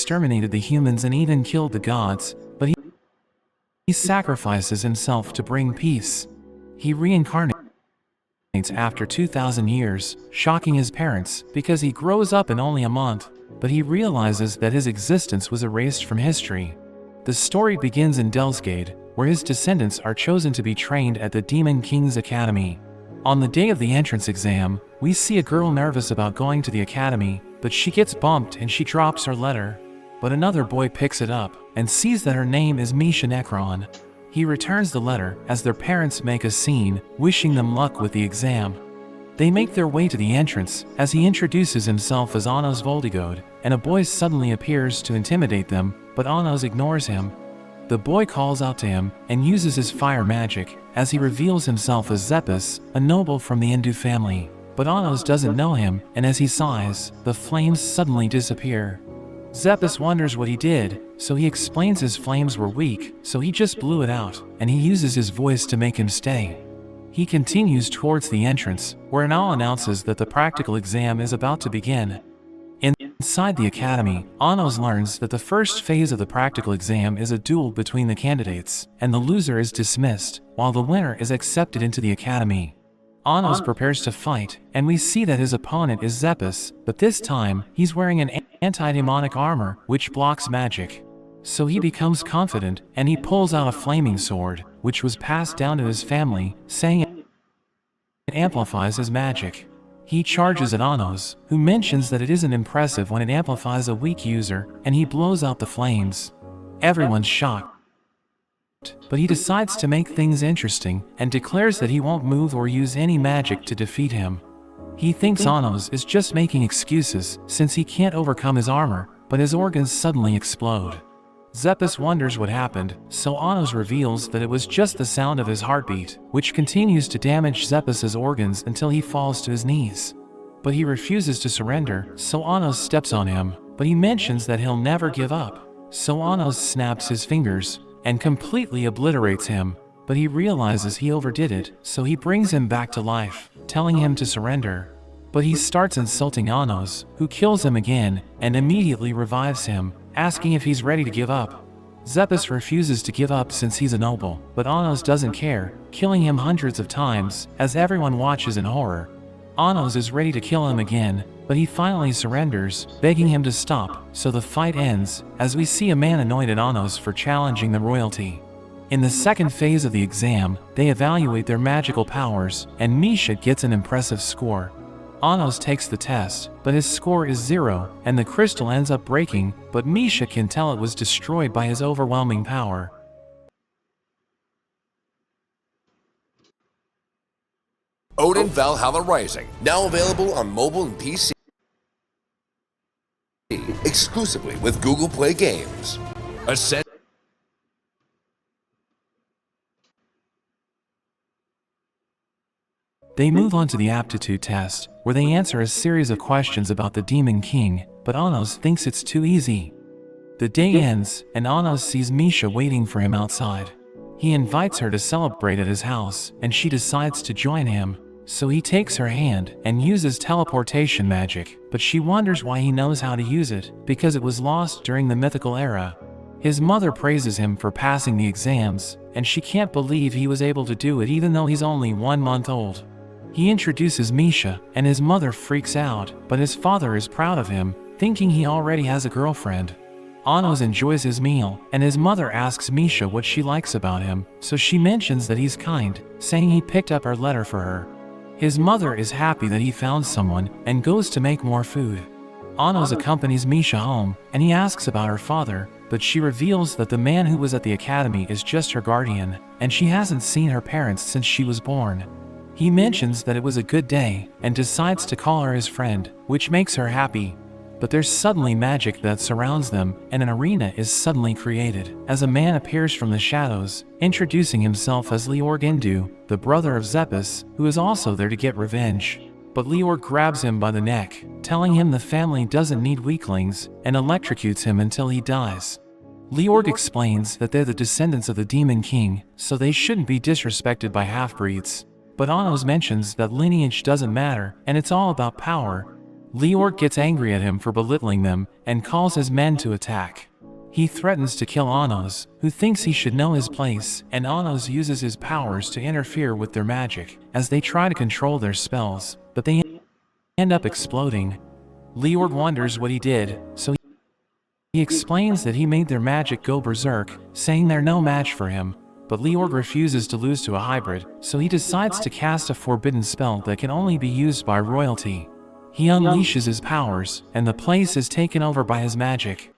exterminated the humans and even killed the gods, but he sacrifices himself to bring peace. He reincarnates after 2,000 years, shocking his parents because he grows up in only a month, but he realizes that his existence was erased from history. The story begins in Delsgate, where his descendants are chosen to be trained at the Demon King's Academy. On the day of the entrance exam, we see a girl nervous about going to the academy, but she gets bumped and she drops her letter. But another boy picks it up and sees that her name is Misha Necron. He returns the letter as their parents make a scene, wishing them luck with the exam. They make their way to the entrance as he introduces himself as Anos Voldigode, and a boy suddenly appears to intimidate them, but Anos ignores him. The boy calls out to him and uses his fire magic as he reveals himself as Zeppis, a noble from the Hindu family. But Anos doesn't know him, and as he sighs, the flames suddenly disappear. Zeppis wonders what he did, so he explains his flames were weak, so he just blew it out, and he uses his voice to make him stay. He continues towards the entrance, where Anal announces that the practical exam is about to begin. Inside the academy, Anos learns that the first phase of the practical exam is a duel between the candidates, and the loser is dismissed, while the winner is accepted into the academy. Anos prepares to fight, and we see that his opponent is Zeppis, but this time, he's wearing an anti-demonic armor, which blocks magic. So he becomes confident, and he pulls out a flaming sword, which was passed down to his family, saying it amplifies his magic. He charges at Anos, who mentions that it isn't impressive when it amplifies a weak user, and he blows out the flames. Everyone's shocked, but he decides to make things interesting and declares that he won't move or use any magic to defeat him. He thinks Anos is just making excuses since he can't overcome his armor, but his organs suddenly explode. Zeppis wonders what happened, so Anos reveals that it was just the sound of his heartbeat, which continues to damage Zeppis's organs until he falls to his knees. But he refuses to surrender, so Anos steps on him, but he mentions that he'll never give up. So Anos snaps his fingers and completely obliterates him, but he realizes he overdid it, so he brings him back to life, telling him to surrender. But he starts insulting Anos, who kills him again and immediately revives him, asking if he's ready to give up. Zeppis refuses to give up since he's a noble, but Anos doesn't care, killing him hundreds of times as everyone watches in horror. Anos is ready to kill him again, but he finally surrenders, begging him to stop, so the fight ends as we see a man annoyed at Anos for challenging the royalty. In the second phase of the exam, they evaluate their magical powers, and Misha gets an impressive score. Anos takes the test, but his score is 0, and the crystal ends up breaking, but Misha can tell it was destroyed by his overwhelming power. Odin Valhalla Rising, now available on mobile and PC, exclusively with Google Play Games. Ascend. They move on to the aptitude test, where they answer a series of questions about the Demon King, but Anos thinks it's too easy. The day ends, and Anos sees Misha waiting for him outside. He invites her to celebrate at his house, and she decides to join him. So he takes her hand and uses teleportation magic, but she wonders why he knows how to use it, because it was lost during the mythical era. His mother praises him for passing the exams, and she can't believe he was able to do it even though he's only 1 month old. He introduces Misha, and his mother freaks out, but his father is proud of him, thinking he already has a girlfriend. Anos enjoys his meal, and his mother asks Misha what she likes about him, so she mentions that he's kind, saying he picked up her letter for her. His mother is happy that he found someone, and goes to make more food. Anos accompanies Misha home, and he asks about her father, but she reveals that the man who was at the academy is just her guardian, and she hasn't seen her parents since she was born. He mentions that it was a good day, and decides to call her his friend, which makes her happy. But there's suddenly magic that surrounds them, and an arena is suddenly created, as a man appears from the shadows, introducing himself as Leorg Indu, the brother of Zeppis, who is also there to get revenge. But Leorg grabs him by the neck, telling him the family doesn't need weaklings, and electrocutes him until he dies. Leorg explains that they're the descendants of the Demon King, so they shouldn't be disrespected by half-breeds. But Anos mentions that lineage doesn't matter, and it's all about power. Leorg gets angry at him for belittling them and calls his men to attack. He threatens to kill Anos, who thinks he should know his place, and Anos uses his powers to interfere with their magic as they try to control their spells, but they end up exploding. Leorg wonders what he did, so he explains that he made their magic go berserk, saying they're no match for him. But Leorg refuses to lose to a hybrid, so he decides to cast a forbidden spell that can only be used by royalty. He unleashes his powers, and the place is taken over by his magic.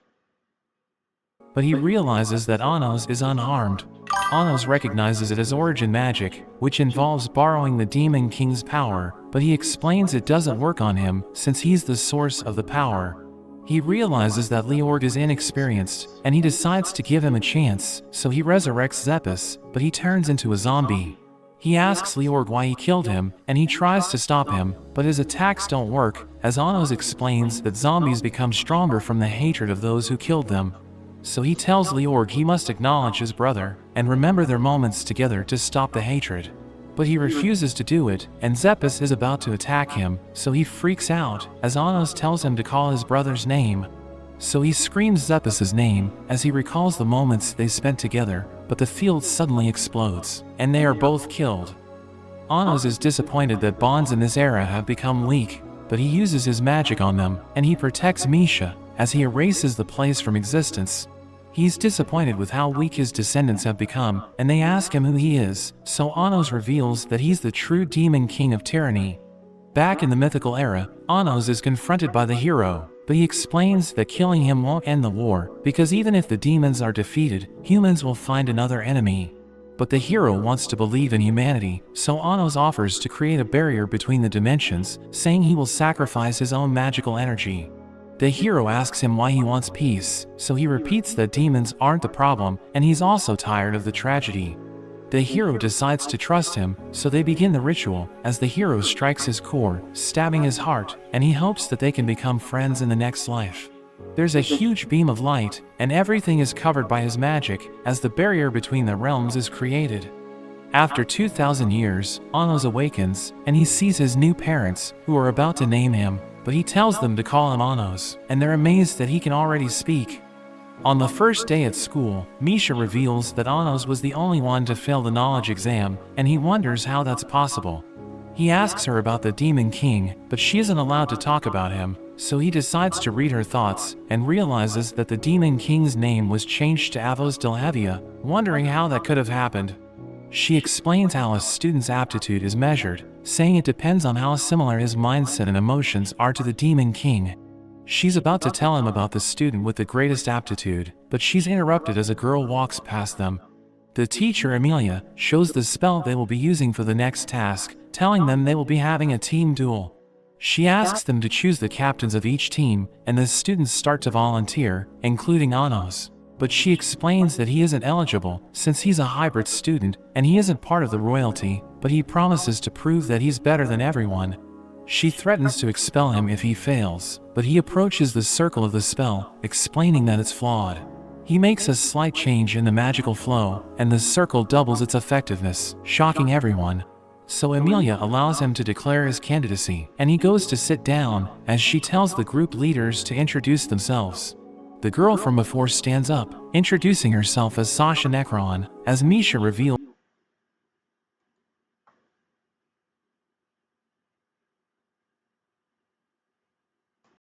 But he realizes that Anos is unharmed. Anos recognizes it as origin magic, which involves borrowing the Demon King's power, but he explains it doesn't work on him since he's the source of the power. He realizes that Leorg is inexperienced, and he decides to give him a chance, so he resurrects Zeppis, but he turns into a zombie. He asks Leorg why he killed him, and he tries to stop him, but his attacks don't work, as Anos explains that zombies become stronger from the hatred of those who killed them. So he tells Leorg he must acknowledge his brother, and remember their moments together to stop the hatred. But he refuses to do it, and Zeppis is about to attack him, so he freaks out, as Anos tells him to call his brother's name. So he screams Zeppis's name, as he recalls the moments they spent together, but the field suddenly explodes, and they are both killed. Anos is disappointed that bonds in this era have become weak, but he uses his magic on them, and he protects Misha, as he erases the place from existence. He's disappointed with how weak his descendants have become, and they ask him who he is, so Anos reveals that he's the true Demon King of Tyranny. Back in the mythical era, Anos is confronted by the hero, but he explains that killing him won't end the war, because even if the demons are defeated, humans will find another enemy. But the hero wants to believe in humanity, so Anos offers to create a barrier between the dimensions, saying he will sacrifice his own magical energy. The hero asks him why he wants peace, so he repeats that demons aren't the problem, and he's also tired of the tragedy. The hero decides to trust him, so they begin the ritual, as the hero strikes his core, stabbing his heart, and he hopes that they can become friends in the next life. There's a huge beam of light, and everything is covered by his magic, as the barrier between the realms is created. After 2,000 years, Anos awakens, and he sees his new parents, who are about to name him, but he tells them to call him Anos, and they're amazed that he can already speak. On the first day at school, Misha reveals that Anos was the only one to fail the knowledge exam, and he wonders how that's possible. He asks her about the Demon King, but she isn't allowed to talk about him, so he decides to read her thoughts, and realizes that the Demon King's name was changed to Avos Delhevia, wondering how that could have happened. She explains how a student's aptitude is measured, saying it depends on how similar his mindset and emotions are to the Demon King. She's about to tell him about the student with the greatest aptitude, but she's interrupted as a girl walks past them. The teacher, Amelia, shows the spell they will be using for the next task, telling them they will be having a team duel. She asks them to choose the captains of each team, and the students start to volunteer, including Anos. But she explains that he isn't eligible, since he's a hybrid student, and he isn't part of the royalty, but he promises to prove that he's better than everyone. She threatens to expel him if he fails, but he approaches the circle of the spell, explaining that it's flawed. He makes a slight change in the magical flow, and the circle doubles its effectiveness, shocking everyone. So Amelia allows him to declare his candidacy, and he goes to sit down, as she tells the group leaders to introduce themselves. The girl from before stands up, introducing herself as Sasha Necron, as Misha reveals